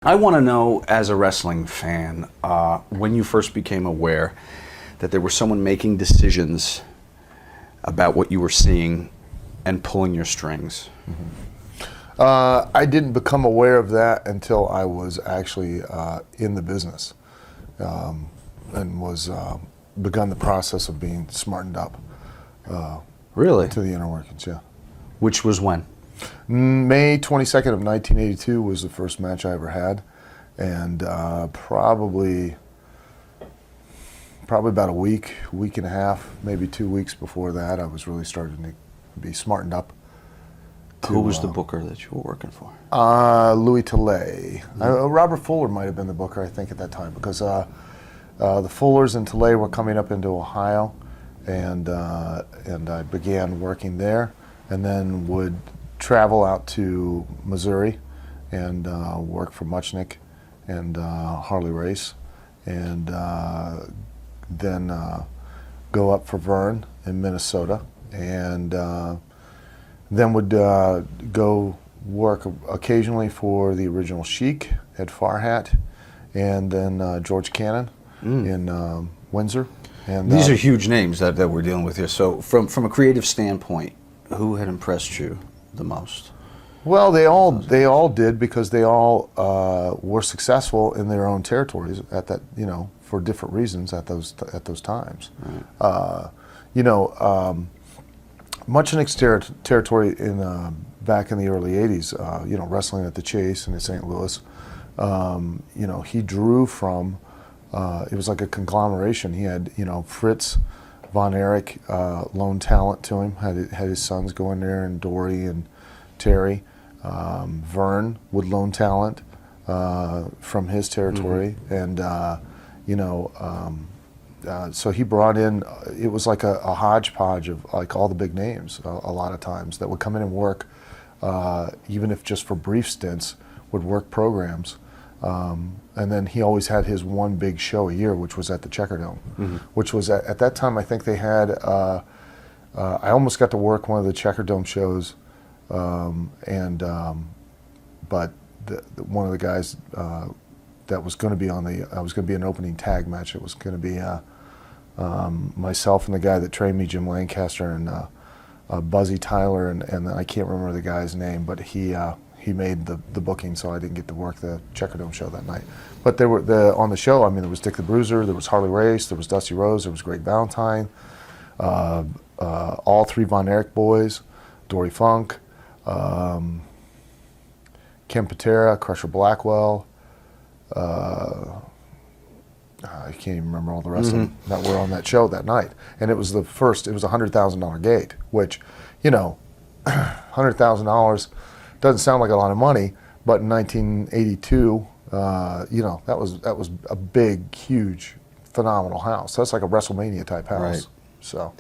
I want to know, as a wrestling fan, when you first became aware that there was someone making decisions about what you were seeing and pulling your strings. I didn't become aware of that until I was actually in the business and was begun the process of being smartened up. Really? To the inner workings, yeah. Which was when? May 22nd of 1982 was the first match I ever had, and probably about a week and a half, maybe 2 weeks before that, I was really starting to be smartened up. Who was the booker that you were working for? Louis Tilley. Robert Fuller might have been the booker, I think, at that time, because the Fullers and Tilley were coming up into Ohio, and I began working there, and then would travel out to Missouri and work for Muchnick and Harley Race, and then go up for Vern in Minnesota, and then would go work occasionally for the original Sheik at Farhat, and then George Cannon in Windsor. And these are huge names that we're dealing with here. So from a creative standpoint, who had impressed you the most? Well, they all did, because they all were successful in their own territories at that, for different reasons at those times. Right. Muchnick's territory back in the early '80s, wrestling at the Chase and in St. Louis, he drew from. It was like a conglomeration. He had, Fritz Von Erich, loan talent to him. Had his sons go in there, and Dory and Terry. Vern would loan talent from his territory, and so he brought in. It was like a hodgepodge of like all the big names. A lot of times that would come in and work, even if just for brief stints, would work programs. And then he always had his one big show a year, which was at the Checkerdome, which was at that time, I think they had, I almost got to work one of the Checkerdome shows, but one of the guys that was going to be I was going to be an opening tag match. It was going to be myself and the guy that trained me, Jim Lancaster, and Buzzy Tyler, and I can't remember the guy's name, but he made the booking, so I didn't get to work the Checkerdome show that night. But there were on the show. I mean, there was Dick the Bruiser, there was Harley Race, there was Dusty Rose, there was Greg Valentine, all three Von Erich boys, Dory Funk, Ken Patera, Crusher Blackwell. I can't even remember all the rest of them that were on that show that night. And it was the first. It was a $100,000 gate, which, $100,000 doesn't sound like a lot of money, but in 1982, that was a big, huge, phenomenal house. That's like a WrestleMania type house. Right. So.